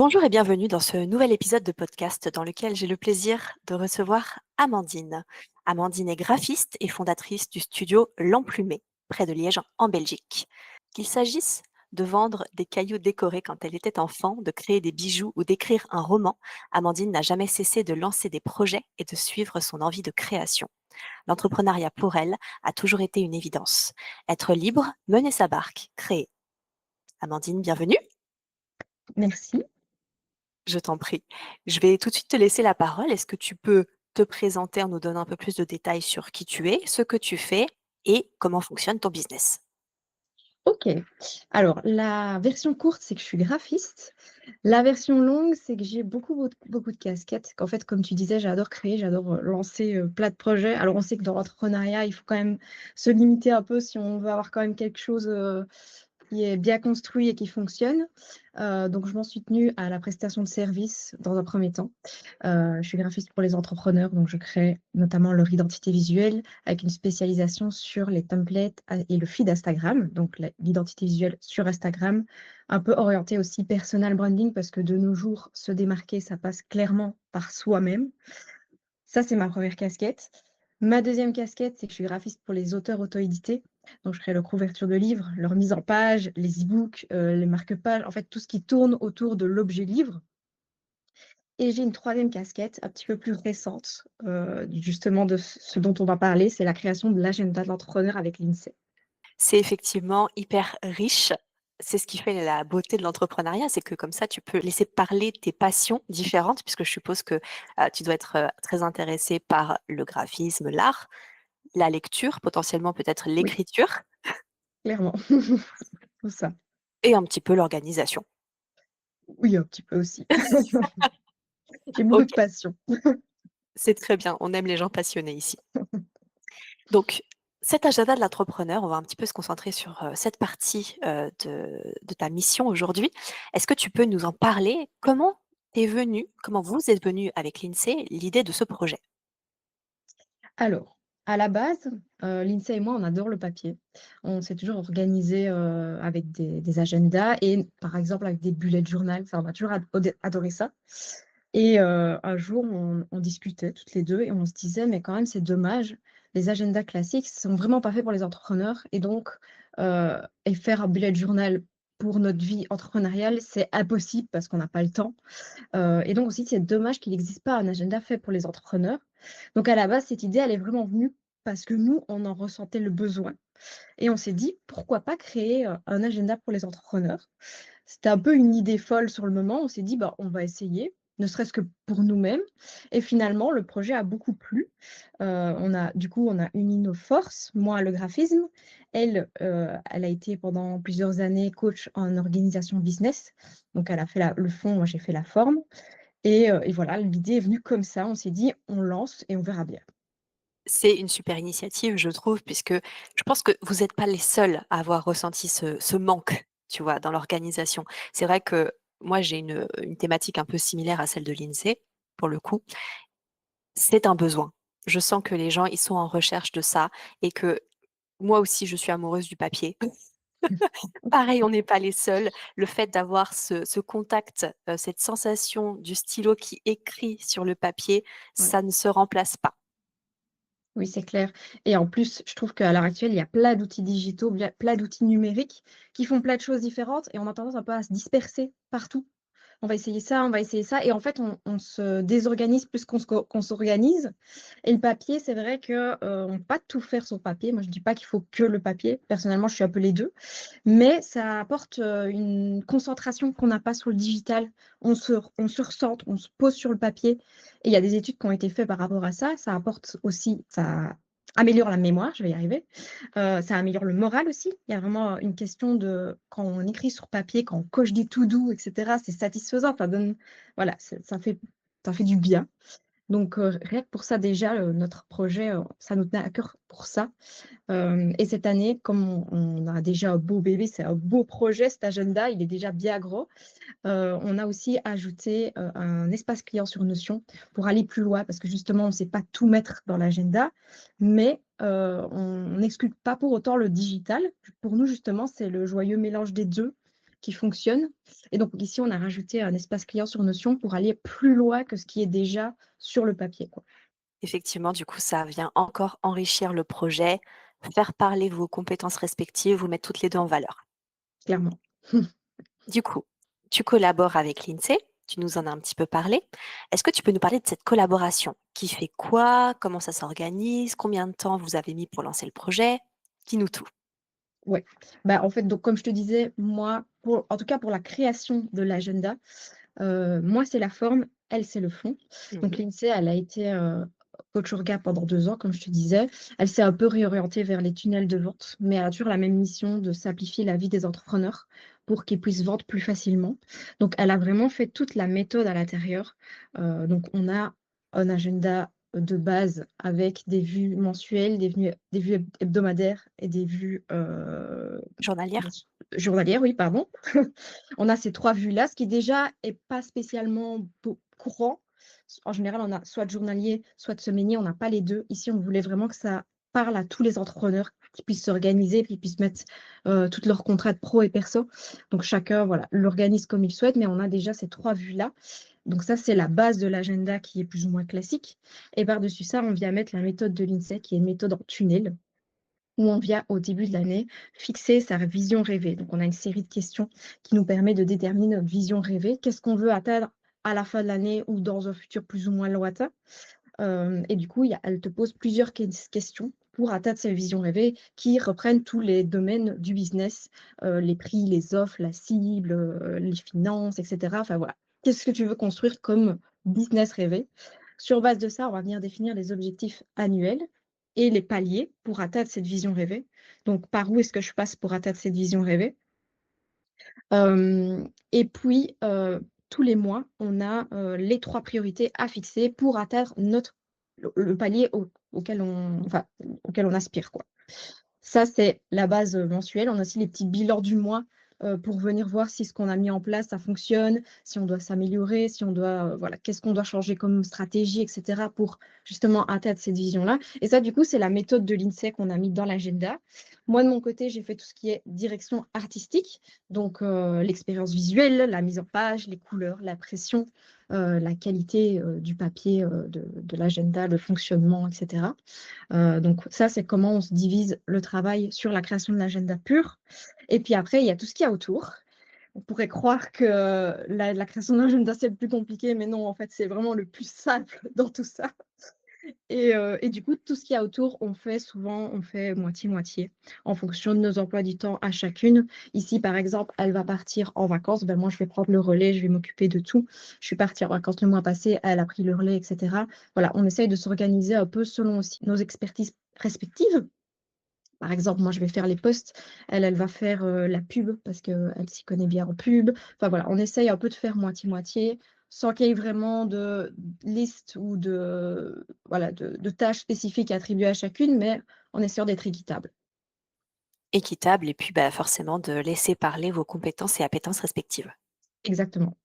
Bonjour et bienvenue dans ce nouvel épisode de podcast dans lequel j'ai le plaisir de recevoir Amandine. Amandine est graphiste et fondatrice du studio L'Emplumé, près de Liège en Belgique. Qu'il s'agisse de vendre des cailloux décorés quand elle était enfant, de créer des bijoux ou d'écrire un roman, Amandine n'a jamais cessé de lancer des projets et de suivre son envie de création. L'entrepreneuriat pour elle a toujours été une évidence. Être libre, mener sa barque, créer. Amandine, bienvenue. Merci. Je t'en prie. Je vais tout de suite te laisser la parole. Est-ce que tu peux te présenter en nous donnant un peu plus de détails sur qui tu es, ce que tu fais et comment fonctionne ton business? OK. Alors la version courte, c'est que je suis graphiste. La version longue, c'est que j'ai beaucoup de casquettes. Qu'en fait, comme tu disais, j'adore créer, j'adore, lancer, plein de projets. Alors on sait que dans l'entrepreneuriat, il faut quand même se limiter un peu si on veut avoir quand même quelque chose, qui est bien construit et qui fonctionne. Donc je m'en suis tenue à la prestation de services dans un premier temps. Je suis graphiste pour les entrepreneurs, donc je crée notamment leur identité visuelle avec une spécialisation sur les templates et le feed Instagram, donc l'identité visuelle sur Instagram, un peu orientée aussi personal branding parce que de nos jours, se démarquer, ça passe clairement par soi-même. Ça, c'est ma première casquette. Ma deuxième casquette, c'est que je suis graphiste pour les auteurs auto-édités. Donc, je crée leur couverture de livres, leur mise en page, les e-books, les marque-pages, en fait, tout ce qui tourne autour de l'objet livre. Et j'ai une troisième casquette, un petit peu plus récente, justement de ce dont on va parler, c'est la création de l'agenda de l'entrepreneur avec l'INSEE. C'est effectivement hyper riche. C'est ce qui fait la beauté de l'entrepreneuriat, c'est que comme ça, tu peux laisser parler tes passions différentes, puisque je suppose que tu dois être très intéressé par le graphisme, l'art, la lecture, potentiellement peut-être Oui, l'écriture clairement, tout ça. et un petit peu l'organisation. Oui, un petit peu aussi. J'ai beaucoup Ok, de passion. c'est très bien. On aime les gens passionnés ici. Donc, cet agenda de l'entrepreneur, on va un petit peu se concentrer sur, cette partie, de ta mission aujourd'hui. Est-ce que tu peux nous en parler? Comment vous êtes venu avec l'INSEE l'idée de ce projet? Alors, à la base, l'INSEE et moi, on adore le papier. On s'est toujours organisé, avec des agendas et par exemple avec des bullet journal, ça on a toujours adoré ça et un jour, on discutait toutes les 2 et on se disait: «Mais quand même, c'est dommage, les agendas classiques sont vraiment pas faits pour les entrepreneurs et donc et faire un bullet journal pour notre vie entrepreneuriale, c'est impossible parce qu'on n'a pas le temps». Et donc aussi, c'est dommage qu'il n'existe pas un agenda fait pour les entrepreneurs. Donc à la base, cette idée, elle est vraiment venue parce que nous, on en ressentait le besoin et on s'est dit: «Pourquoi pas créer, un agenda pour les entrepreneurs?» C'était un peu une idée folle sur le moment. On s'est dit: «Bah, on va essayer, ne serait-ce que pour nous-mêmes» et finalement, le projet a beaucoup plu. On a uni nos forces, moi, le graphisme, elle, elle a été pendant plusieurs années coach en organisation business, donc elle a fait la le fond, moi j'ai fait la forme et voilà, l'idée est venue comme ça. On s'est dit: «On lance et on verra bien». C'est une super initiative, je trouve, puisque je pense que vous n'êtes pas les seuls à avoir ressenti ce manque, tu vois, dans l'organisation. C'est vrai que moi, j'ai une thématique un peu similaire à celle de l'INSEE, pour le coup. C'est un besoin. Je sens que les gens, ils sont en recherche de ça et que moi aussi, je suis amoureuse du papier. Pareil, on n'est pas les seuls. Le fait d'avoir ce contact, cette sensation du stylo qui écrit sur le papier, Ouais. ça ne se remplace pas. Oui, c'est clair et en plus, je trouve qu'à l'heure actuelle, il y a plein d'outils digitaux, plein d'outils numériques qui font plein de choses différentes et on a tendance un peu à se disperser partout. On va essayer ça et en fait, on se désorganise plus qu'on s'organise et le papier, c'est vrai que, on peut pas tout faire sur papier. Moi, je dis pas qu'il faut que le papier. Personnellement, je suis un peu les 2, mais ça apporte, une concentration qu'on n'a pas sur le digital. On se recentre, on se pose sur le papier et il y a des études qui ont été faites par rapport à ça. Ça améliore la mémoire, je vais y arriver, ça améliore le moral aussi. Il y a vraiment une question de quand on écrit sur papier, quand on coche des to do et cetera, c'est satisfaisant, ça donne voilà, ça fait du bien. Donc rien que pour ça déjà, notre projet, ça nous tenait à cœur pour ça. Et cette année, comme on a déjà un beau bébé, c'est un beau projet cet agenda, il est déjà bien gros. On a aussi ajouté, un espace client sur Notion pour aller plus loin parce que justement on ne sait pas tout mettre dans l'agenda, mais on n'exclut pas pour autant le digital. Pour nous justement, c'est le joyeux mélange des 2 qui fonctionne. Et donc ici, on a rajouté un espace client sur Notion pour aller plus loin que ce qui est déjà sur le papier, quoi, Effectivement, du coup, ça vient encore enrichir le projet, faire parler vos compétences respectives, vous mettre toutes les 2 en valeur. clairement. Du coup, tu collabores avec l'INSEE, tu nous en as un petit peu parlé. Est-ce que tu peux nous parler de cette collaboration? Qui fait quoi? Comment ça s'organise? Combien de temps vous avez mis pour lancer le projet? Dis-nous tout. Ouais. Bah, en fait, donc comme je te disais, moi, pour en tout cas pour la création de l'agenda, moi, c'est la forme, elle, c'est le fond. Donc Mmh. l'INSEE, elle a été, coach Orga pendant 2 ans, comme je te disais. Elle s'est un peu réorientée vers les tunnels de vente, mais elle a toujours la même mission de simplifier la vie des entrepreneurs pour qu'ils puissent vendre plus facilement. Donc elle a vraiment fait toute la méthode à l'intérieur. Donc on a un agenda de base avec des vues mensuelles, des vues hebdomadaires et des vues, Journalière? journalières, oui, pardon. On a ces 3 vues-là, ce qui déjà est pas spécialement courant. En général, on a soit de journalier, soit de semainier, on n'a pas les 2. Ici, on voulait vraiment que ça parle à tous les entrepreneurs, qu'ils puissent s'organiser, qu'ils puissent mettre, toutes leurs contrats de pro et perso. Donc chacun, voilà, l'organise comme il souhaite, mais on a déjà ces 3 vues-là. Donc ça, c'est la base de l'agenda qui est plus ou moins classique et par-dessus ça, on vient mettre la méthode de l'INSEE qui est une méthode en tunnel où on vient, au début de l'année, fixer sa vision rêvée. Donc, on a une série de questions qui nous permet de déterminer notre vision rêvée. Qu'est-ce qu'on veut atteindre à la fin de l'année ou dans un futur plus ou moins lointain? Et du coup, elle te pose plusieurs questions pour atteindre cette vision rêvée qui reprennent tous les domaines du business, les prix, les offres, la cible, les finances, etc. Enfin voilà. Qu'est-ce que tu veux construire comme business rêvé? Sur base de ça, on va venir définir les objectifs annuels et les paliers pour atteindre cette vision rêvée. Donc, par où est-ce que je passe pour atteindre cette vision rêvée? Et puis, tous les mois, on a, les 3 priorités à fixer pour atteindre le palier auquel on aspire, quoi. Ça, c'est la base, mensuelle. On a aussi les petits bilans du mois, pour venir voir si ce qu'on a mis en place, ça fonctionne, si on doit s'améliorer, si on doit, voilà, qu'est-ce qu'on doit changer comme stratégie et cetera pour justement atteindre cette vision-là et ça, du coup, c'est la méthode de l'INSEE qu'on a mis dans l'agenda. Moi, de mon côté, j'ai fait tout ce qui est direction artistique, donc l'expérience visuelle, la mise en page, les couleurs, la pression, la qualité, du papier, de l'agenda, le fonctionnement et cetera. Donc ça, c'est comment on se divise le travail sur la création de l'agenda pur. Et puis après, il y a tout ce qu'il y a autour. On pourrait croire que la création d'un agenda, c'est le plus compliqué, mais non, en fait, c'est vraiment le plus simple dans tout ça. Et du coup, tout ce qu'il y a autour, on fait moitié-moitié en fonction de nos emplois du temps à chacune. Ici, par exemple, elle va partir en vacances, ben moi, je vais prendre le relais, je vais m'occuper de tout. Je suis partie en vacances le mois passé, elle a pris le relais, et cetera. Voilà, on essaye de s'organiser un peu selon aussi nos expertises respectives. Par exemple, moi, je vais faire les posts, elle va faire, la pub parce qu'elle s'y connaît bien en pub. Enfin voilà, on essaye un peu de faire moitié-moitié, sans qu'il y ait vraiment de liste ou de voilà, de tâches spécifiques attribuées à chacune, mais en essayant d'être équitable. Équitable et puis, bah, forcément de laisser parler vos compétences et appétences respectives. Exactement,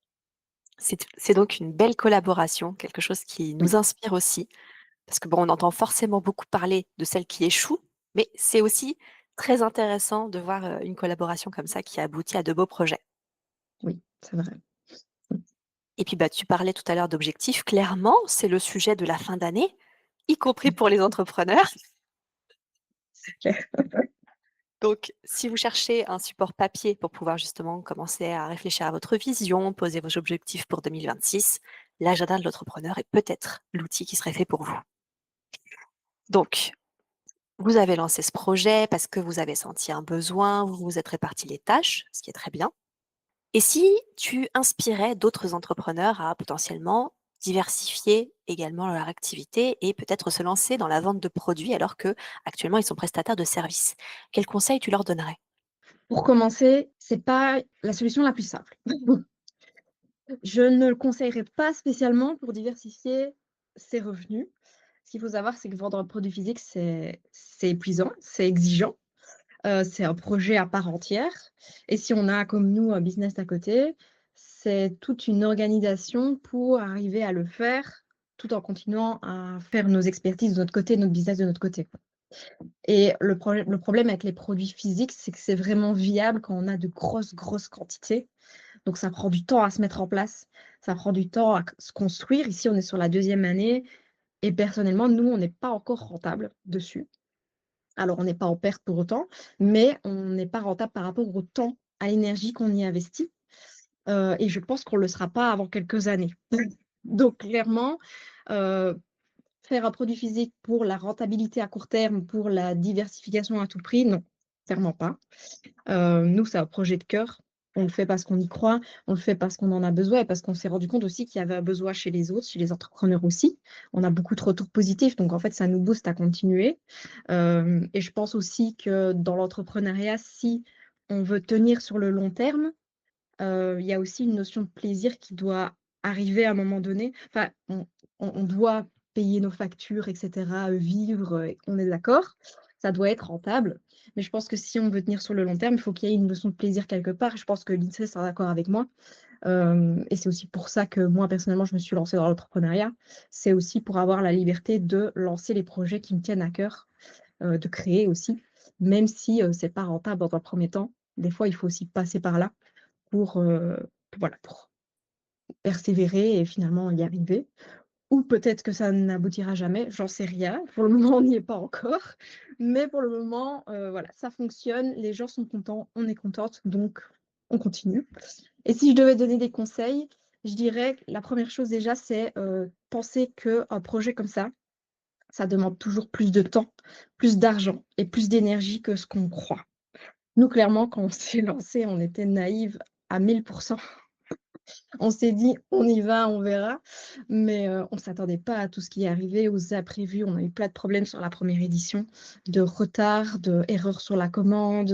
C'est donc une belle collaboration, quelque chose qui oui, nous inspire aussi. Parce que bon, on entend forcément beaucoup parler de celles qui échouent, mais c'est aussi très intéressant de voir, une collaboration comme ça qui aboutit à de beaux projets. oui, c'est vrai. Mmh, Et puis, bah, tu parlais tout à l'heure d'objectifs. Clairement, c'est le sujet de la fin d'année, y compris mmh, pour les entrepreneurs. c'est clair. Donc, si vous cherchez un support papier pour pouvoir justement commencer à réfléchir à votre vision, poser vos objectifs pour 2026, l'agenda de l'entrepreneur est peut-être l'outil qui serait fait pour vous. Donc, vous avez lancé ce projet parce que vous avez senti un besoin, vous vous êtes réparti les tâches, ce qui est très bien. Et si tu inspirais d'autres entrepreneurs à potentiellement diversifier également leur activité et peut-être se lancer dans la vente de produits alors que actuellement ils sont prestataires de services, quels conseils tu leur donnerais? Pour commencer, c'est pas la solution la plus simple. Je ne le conseillerais pas spécialement pour diversifier ses revenus. Ce qu'il faut savoir, c'est que vendre un produit physique, c'est épuisant, c'est exigeant, c'est un projet à part entière et si on a, comme nous, un business à côté, c'est toute une organisation pour arriver à le faire, tout en continuant à faire nos expertises de notre côté, notre business de notre côté, quoi. Et le problème avec les produits physiques, c'est que c'est vraiment viable quand on a de grosses, grosses quantités. Donc ça prend du temps à se mettre en place, ça prend du temps à se construire. Ici, on est sur la deuxième année et personnellement, nous, on n'est pas encore rentable dessus. Alors, on n'est pas en perte pour autant, mais on n'est pas rentable par rapport au temps, à l'énergie qu'on y investit, et je pense qu'on ne le sera pas avant quelques années. Donc clairement, heu, faire un produit physique pour la rentabilité à court terme, pour la diversification à tout prix, non, clairement pas. Nous, c'est un projet de cœur. On le fait parce qu'on y croit, on le fait parce qu'on en a besoin et parce qu'on s'est rendu compte aussi qu'il y avait un besoin chez les autres, chez les entrepreneurs aussi. On a beaucoup de retours positifs, donc en fait, ça nous booste à continuer. Et je pense aussi que dans l'entrepreneuriat, si on veut tenir sur le long terme, il y a aussi une notion de plaisir qui doit arriver à un moment donné. Enfin, on doit payer nos factures et cetera, vivre, on est d'accord. Ça doit être rentable. Mais je pense que si on veut tenir sur le long terme, il faut qu'il y ait une notion de plaisir quelque part. Je pense que l'INSEE sera d'accord avec moi. Et c'est aussi pour ça que moi, personnellement, je me suis lancée dans l'entrepreneuriat. C'est aussi pour avoir la liberté de lancer les projets qui me tiennent à cœur, de créer aussi, même si, c'est pas rentable dans un premier temps. Des fois, il faut aussi passer par là pour, voilà, pour persévérer et finalement y arriver. Ou peut-être que ça n'aboutira jamais, j'en sais rien. Pour le moment, on n'y est pas encore. Mais pour le moment, voilà, ça fonctionne, les gens sont contents, on est contente, donc on continue. Et si je devais donner des conseils, je dirais que la première chose déjà, c'est, penser qu'un projet comme ça demande toujours plus de temps, plus d'argent et plus d'énergie que ce qu'on croit. Nous, clairement, quand on s'est lancé, on était naïve à 1000%. On s'est dit: «On y va, on verra», mais on s'attendait pas à tout ce qui est arrivé, aux imprévus. On a eu plein de problèmes sur la première édition, de retard, d'erreurs sur la commande,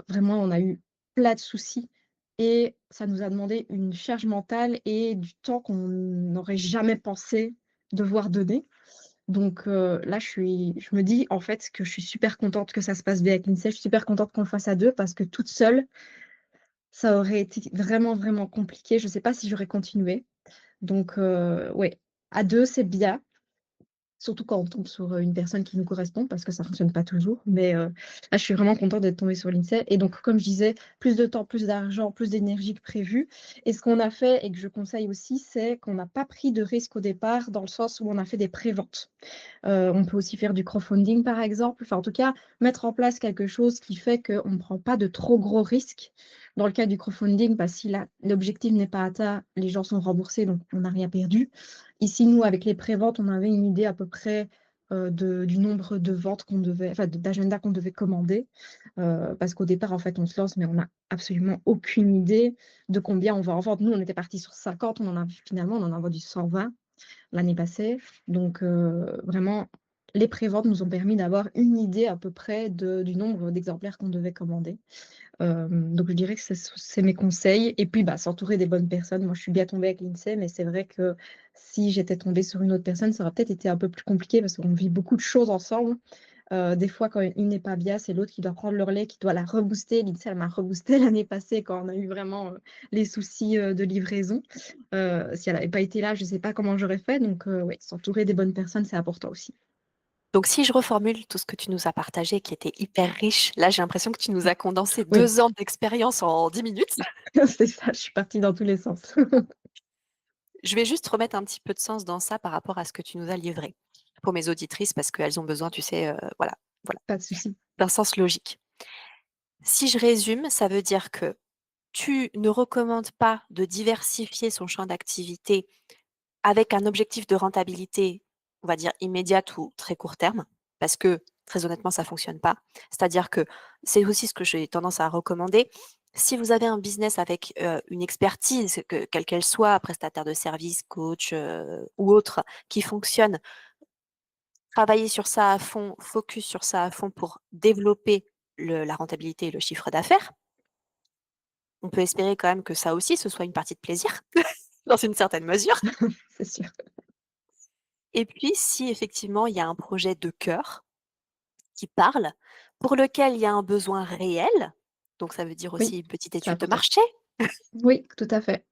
vraiment, on a eu plein de soucis et ça nous a demandé une charge mentale et du temps qu'on n'aurait jamais pensé devoir donner. Donc là, je me dis, en fait, que je suis super contente que ça se passe bien avec l'INSEE. Je suis super contente qu'on le fasse à 2 parce que toute seule, ça aurait été vraiment, vraiment compliqué. Je ne sais pas si j'aurais continué. Donc ouais, à 2 c'est bien, surtout quand on tombe sur, une personne qui nous correspond parce que ça fonctionne pas toujours. Mais là, je suis vraiment contente d'être tombée sur l'INSEE et donc comme je disais, plus de temps, plus d'argent, plus d'énergie que prévu et ce qu'on a fait et que je conseille aussi, c'est qu'on n'a pas pris de risque au départ dans le sens où on a fait des préventes. On peut aussi faire du crowdfunding, par exemple. Enfin, en tout cas, mettre en place quelque chose qui fait qu'on ne prend pas de trop gros risques. Dans le cas du crowdfunding, bah, si l'objectif n'est pas atteint, les gens sont remboursés, donc on n'a rien perdu. Ici, nous, avec les préventes, on avait une idée à peu près du nombre de ventes qu'on devait, enfin, d'agenda qu'on devait commander. Parce qu'au départ, en fait, on se lance, mais on n'a absolument aucune idée de combien on va en vendre. Nous, on était parti sur 50, finalement, on en a vendu 120 l'année passée. Donc, vraiment, les préventes nous ont permis d'avoir une idée à peu près du nombre d'exemplaires qu'on devait commander. Donc je dirais que c'est mes conseils et puis, bah, s'entourer des bonnes personnes. Moi, je suis bien tombée avec l'INSEE, mais c'est vrai que si j'étais tombée sur une autre personne, ça aurait peut-être été un peu plus compliqué parce qu'on vit beaucoup de choses ensemble. Des fois, quand une n'est pas bien, c'est l'autre qui doit prendre le relais, qui doit la rebooster. L'INSEE, elle m'a reboosté l'année passée quand on a eu vraiment, les soucis, de livraison. Si elle n'avait pas été là, je ne sais pas comment j'aurais fait. Donc, ouais, s'entourer des bonnes personnes, c'est important aussi. Donc si je reformule tout ce que tu nous as partagé qui était hyper riche, là j'ai l'impression que tu nous as condensé Oui, 2 ans d'expérience en 10 minutes. c'est ça, je suis partie dans tous les sens. Je vais juste remettre un petit peu de sens dans ça par rapport à ce que tu nous as livré. Pour mes auditrices parce qu'elles ont besoin, tu sais, voilà, Pas de souci. d'un sens logique. Si je résume, ça veut dire que tu ne recommandes pas de diversifier son champ d'activité avec un objectif de rentabilité, on va dire immédiate ou très court terme, parce que très honnêtement, ça fonctionne pas. C'est-à-dire que c'est aussi ce que j'ai tendance à recommander. Si vous avez un business avec, une expertise, quelle qu'elle soit, prestataire de services, coach, ou autre, qui fonctionne, travaillez sur ça à fond, focus sur ça à fond pour développer la rentabilité et le chiffre d'affaires. On peut espérer quand même que ça aussi, ce soit une partie de plaisir, dans une certaine mesure. C'est sûr. Et puis, si effectivement il y a un projet de cœur qui parle, pour lequel il y a un besoin réel, donc ça veut dire Oui, aussi une petite c'est étude de important. marché, Oui, tout à fait.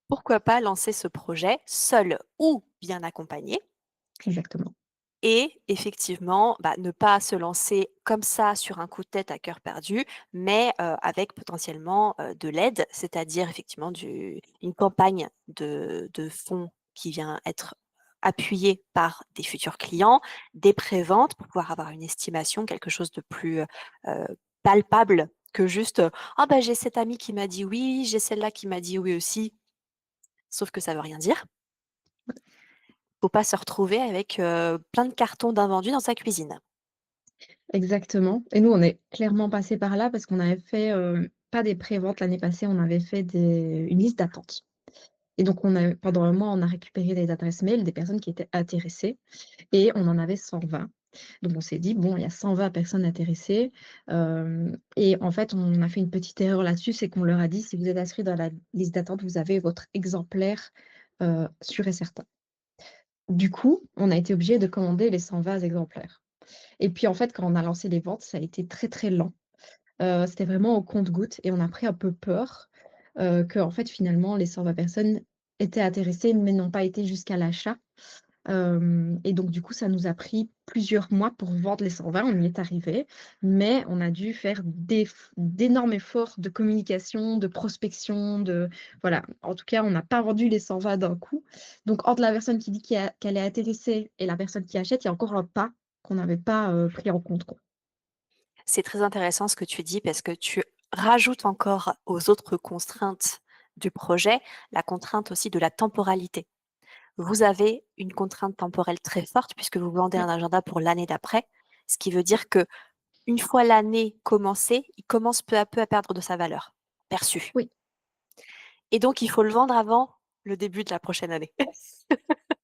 pourquoi pas lancer ce projet seul ou bien accompagné Exactement. et effectivement, bah, ne pas se lancer comme ça sur un coup de tête à cœur perdu, mais avec potentiellement, de l'aide, c'est-à-dire effectivement une campagne de fonds qui vient être appuyée par des futurs clients, des préventes pour pouvoir avoir une estimation, quelque chose de plus, palpable que juste, «Ah bah, j'ai cette amie qui m'a dit oui, j'ai celle-là qui m'a dit oui aussi», sauf que ça veut rien dire. Faut pas se retrouver avec, plein de cartons d'invendus dans sa cuisine. Exactement et nous, on est clairement passés par là parce qu'on avait fait, pas des préventes l'année passée, on avait fait une liste d'attente et donc pendant un mois, on a récupéré des adresses mail des personnes qui étaient intéressées et on en avait 120. Donc on s'est dit: «Bon, il y a 120 personnes intéressées», et en fait, on a fait une petite erreur là-dessus, c'est qu'on leur a dit: «Si vous êtes inscrit dans la liste d'attente, vous avez votre exemplaire, sûr et certain». Du coup, on a été obligé de commander les 120 exemplaires et puis, en fait, quand on a lancé les ventes, ça a été très, très lent. C'était vraiment au compte-gouttes et on a pris un peu peur, qu'en fait, finalement, les 120 personnes étaient intéressées mais n'ont pas été jusqu'à l'achat. Et donc du coup, ça nous a pris plusieurs mois pour vendre les 120. On y est arrivé, mais on a dû faire d'énormes efforts de communication, de prospection, voilà. En tout cas, on n'a pas vendu les 120 d'un coup. Donc entre la personne qui dit qu'elle est intéressée et la personne qui achète, il y a encore un pas qu'on n'avait pas, pris en compte, quoi. C'est très intéressant ce que tu dis parce que tu rajoutes encore aux autres contraintes du projet, la contrainte aussi de la temporalité. Vous avez une contrainte temporelle très forte puisque vous vendez Oui, un agenda pour l'année d'après, ce qui veut dire que une fois l'année commencée, il commence peu à peu à perdre de sa valeur perçue oui, et donc il faut le vendre avant le début de la prochaine année.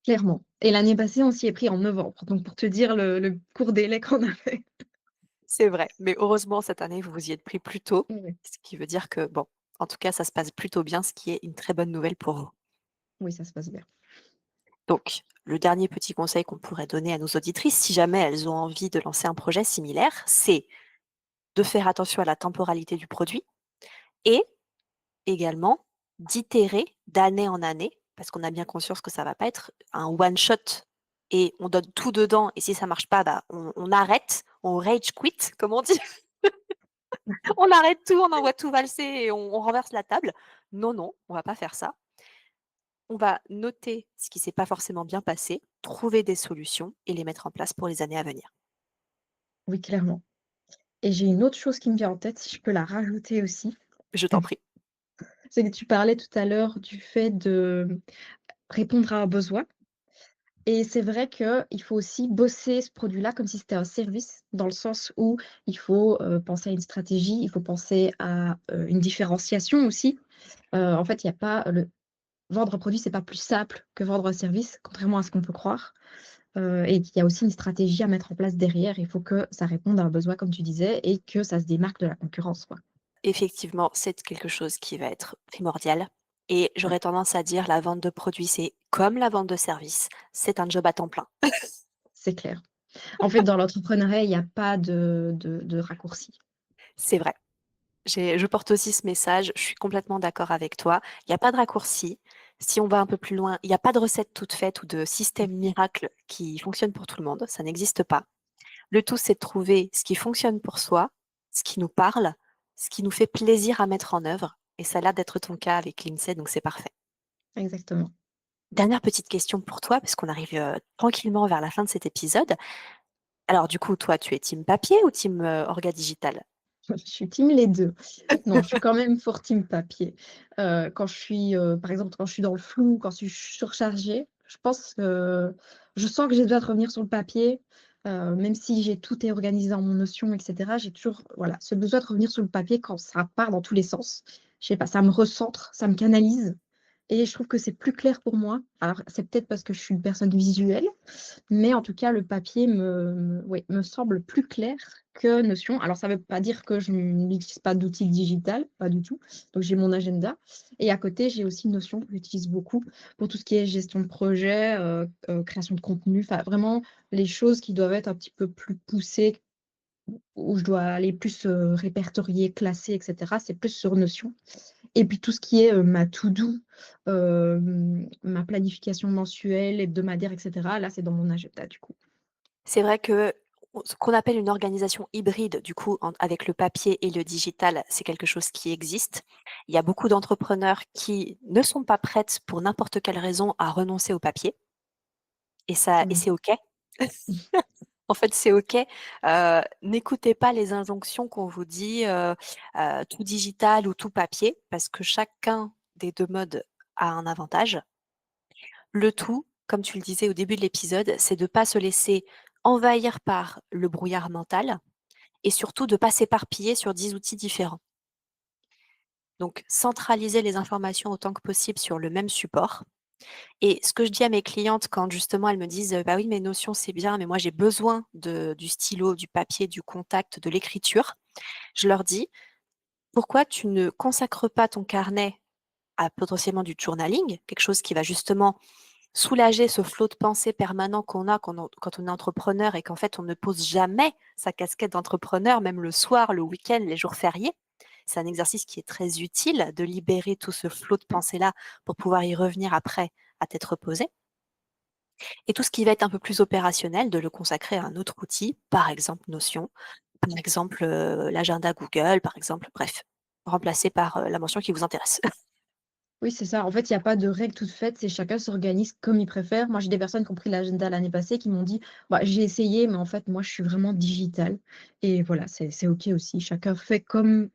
clairement. Et l'année passée, on s'y est pris en novembre, donc pour te dire le court délai qu'on a fait. C'est vrai, mais heureusement cette année, vous vous y êtes pris plus tôt, Oui, ce qui veut dire que bon, en tout cas, ça se passe plutôt bien, ce qui est une très bonne nouvelle pour vous. oui, ça se passe bien. Donc, le dernier petit conseil qu'on pourrait donner à nos auditrices, si jamais elles ont envie de lancer un projet similaire, c'est de faire attention à la temporalité du produit et également d'itérer d'année en année, parce qu'on a bien conscience que ça va pas être un one shot et on donne tout dedans et si ça marche pas, bah, on arrête, on rage quit comme on dit. On arrête tout, on envoie tout valser et on renverse la table. Non, non, on va pas faire ça. On va noter ce qui s'est pas forcément bien passé, trouver des solutions et les mettre en place pour les années à venir. Oui, clairement. Et j'ai une autre chose qui me vient en tête, si je peux la rajouter aussi. Je t'en prie. C'est que tu parlais tout à l'heure du fait de répondre à un besoin et c'est vrai qu'il faut aussi bosser ce produit-là comme si c'était un service, dans le sens où il faut, penser à une stratégie, il faut penser à, une différenciation aussi. En fait, il y a pas le vendre un produit, c'est pas plus simple que vendre un service, contrairement à ce qu'on peut croire, et qu'il y a aussi une stratégie à mettre en place derrière. Il faut que ça réponde à un besoin, comme tu disais, et que ça se démarque de la concurrence, quoi. Effectivement, c'est quelque chose qui va être primordial et Ouais, j'aurais tendance à dire la vente de produits, c'est comme la vente de services, c'est un job à temps plein. c'est clair. En fait, dans l'entrepreneuriat, il y a pas de raccourci. C'est vrai. Je porte aussi ce message, je suis complètement d'accord avec toi. Il y a pas de raccourci. Si on va un peu plus loin, il y a pas de recette toute faite ou de système miracle qui fonctionne pour tout le monde, ça n'existe pas. Le tout, c'est de trouver ce qui fonctionne pour soi, ce qui nous parle, ce qui nous fait plaisir à mettre en œuvre et ça a l'air d'être ton cas avec l'INSEE, donc c'est parfait. Exactement. Dernière petite question pour toi, parce qu'on arrive, tranquillement vers la fin de cet épisode. Alors du coup, toi, tu es team papier ou team, orga digital? Je suis team les 2. Non, je suis quand même for team papier. Quand je suis, par exemple, quand je suis dans le flou, quand je suis surchargée, je pense que je sens que j'ai besoin de revenir sur le papier, même si j'ai tout est organisé dans mon Notion et cetera, j'ai toujours, voilà, ce besoin de revenir sur le papier quand ça part dans tous les sens. Je sais pas, ça me recentre, ça me canalise et je trouve que c'est plus clair pour moi. Alors, c'est peut-être parce que je suis une personne visuelle, mais en tout cas, le papier oui, me semble plus clair que Notion. Alors ça ne veut pas dire que je n'utilise pas d'outils digital, pas du tout. Donc j'ai mon agenda et à côté, j'ai aussi Notion que j'utilise beaucoup pour tout ce qui est gestion de projet, création de contenu, enfin vraiment les choses qui doivent être un petit peu plus poussées, où je dois aller plus, répertorier, classer et cetera, c'est plus sur Notion. Et puis tout ce qui est, ma to do, ma planification mensuelle, hebdomadaire et cetera, là, c'est dans mon agenda du coup. C'est vrai que ce qu'on appelle une organisation hybride, du coup, avec le papier et le digital, c'est quelque chose qui existe. Il y a beaucoup d'entrepreneurs qui ne sont pas prêtes pour n'importe quelle raison à renoncer au papier et Mmh. c'est OK. En fait, c'est OK. N'écoutez pas les injonctions qu'on vous dit, tout digital ou tout papier, parce que chacun des 2 modes a un avantage. Le tout, comme tu le disais au début de l'épisode, c'est de pas se laisser envahir par le brouillard mental et surtout de pas s'éparpiller sur 10 outils différents. Donc centraliser les informations autant que possible sur le même support. Et ce que je dis à mes clientes quand justement elles me disent: «Bah oui, mes notions c'est bien, mais moi j'ai besoin de du stylo, du papier, du contact, de l'écriture», je leur dis: «Pourquoi tu ne consacres pas ton carnet à potentiellement du journaling?» Quelque chose qui va justement soulager ce flot de pensée permanent qu'on a quand on est entrepreneur et qu'en fait on ne pose jamais sa casquette d'entrepreneur, même le soir, le week-end, les jours fériés. C'est un exercice qui est très utile de libérer tout ce flot de pensée-là pour pouvoir y revenir après à tête reposée. Et tout ce qui va être un peu plus opérationnel, de le consacrer à un autre outil, par exemple Notion, par exemple l'agenda Google, par exemple, bref, remplacé par la mention qui vous intéresse. Oui, c'est ça. En fait, il y a pas de règle toute faite, c'est chacun s'organise comme il préfère. Moi, j'ai des personnes qui ont pris l'agenda l'année passée qui m'ont dit: «Bah, j'ai essayé, mais en fait, moi, je suis vraiment digitale» et voilà, c'est OK aussi. Chacun fait comme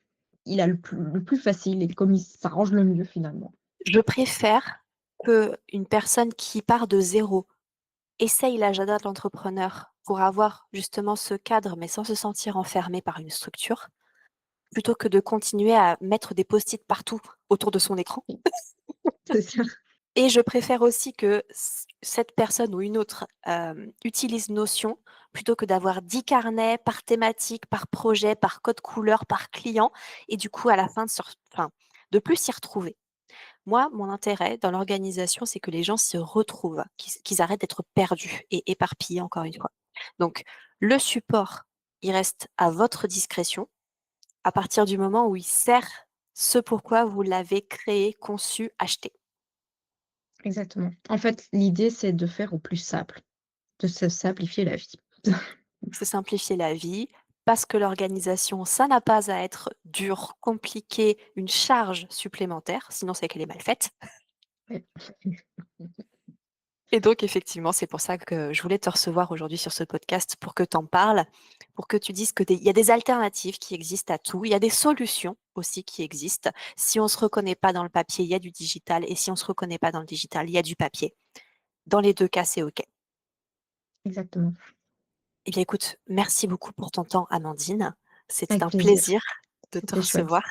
il a le plus facile et comme il s'arrange le mieux finalement. Je préfère qu'une personne qui part de zéro essaye l'agenda de l'entrepreneur pour avoir justement ce cadre, mais sans se sentir enfermé par une structure, plutôt que de continuer à mettre des post-it partout autour de son écran. C'est ça. Et je préfère aussi que cette personne ou une autre utilise Notion plutôt que d'avoir 10 carnets par thématique, par projet, par code couleur, par client, et du coup à la fin de plus s'y retrouver. Moi, mon intérêt dans l'organisation, c'est que les gens se retrouvent, qu'ils arrêtent d'être perdus et éparpillés encore une fois. Donc le support, il reste à votre discrétion à partir du moment où il sert ce pourquoi vous l'avez créé, conçu, acheté. Exactement. En fait, l'idée, c'est de faire au plus simple, de se simplifier la vie. Se simplifier la vie, parce que l'organisation, ça n'a pas à être dur, compliqué, une charge supplémentaire, sinon c'est qu'elle est mal faite. Ouais. Et donc effectivement, c'est pour ça que je voulais te recevoir aujourd'hui sur ce podcast pour que tu en parles, pour que tu dises que il y a des alternatives qui existent à tout, il y a des solutions aussi qui existent. Si on se reconnaît pas dans le papier, il y a du digital, et si on se reconnaît pas dans le digital, il y a du papier. Dans les 2 cas, c'est OK. Exactement. Eh bien écoute, merci beaucoup pour ton temps, Amandine. C'était Avec un plaisir. plaisir de te C'était chouette. recevoir.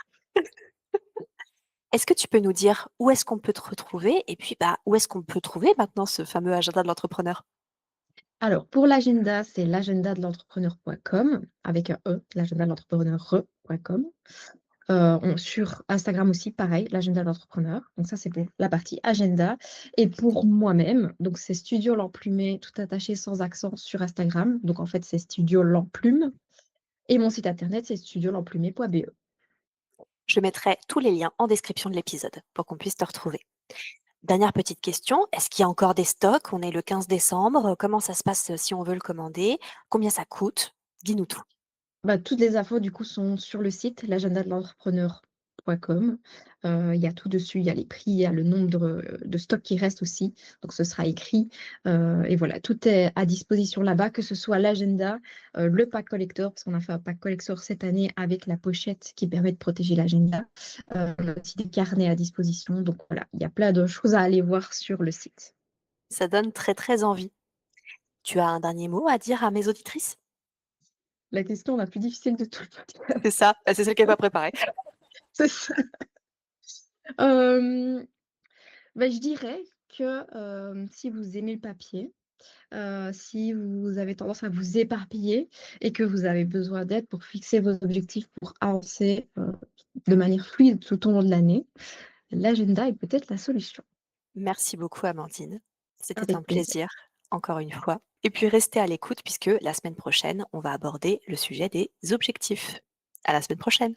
Est-ce que tu peux nous dire où est-ce qu'on peut te retrouver et puis, bah, où est-ce qu'on peut trouver maintenant ce fameux agenda de l'entrepreneur? Alors, pour l'agenda, c'est l'agendadelentrepreneur.com avec un E, l'agendadelentrepreneur.com. On sur Instagram aussi, pareil, l'agenda d'entrepreneur. Donc ça, c'est pour la partie agenda et pour moi-même, donc c'est Studio L'Emplume, tout attaché sans accent sur Instagram. Donc en fait, c'est Studio L'Emplume et mon site internet, c'est studiolemplume.be. Je mettrai tous les liens en description de l'épisode pour qu'on puisse te retrouver. Dernière petite question, est-ce qu'il y a encore des stocks? On est le 15 décembre, comment ça se passe, si on veut le commander? Combien ça coûte? Dis-nous tout. Bah, toutes les infos du coup sont sur le site l'agendadelentrepreneur.com. Il y a tout dessus, il y a les prix, il y a le nombre de stocks qui restent aussi, donc ce sera écrit, et voilà, tout est à disposition là-bas, que ce soit l'agenda, le pack collector, parce qu'on a fait un pack collector cette année avec la pochette qui permet de protéger l'agenda. On a aussi des carnets à disposition, donc voilà, il y a plein de choses à aller voir sur le site. Ça donne très, très envie. Tu as un dernier mot à dire à mes auditrices? La question la plus difficile de tout le C'est podcast. ça, bah, c'est celle qui est pas préparée. C'est ça. Hem Bah, je dirais que, si vous aimez le papier, si vous avez tendance à vous éparpiller et que vous avez besoin d'aide pour fixer vos objectifs, pour avancer, de manière fluide tout au long de l'année, l'agenda est peut-être la solution. Merci beaucoup, Amandine. C'était un Avec plaisir. plaisir, encore une fois. Et puis restez à l'écoute puisque la semaine prochaine, on va aborder le sujet des objectifs. À la semaine prochaine.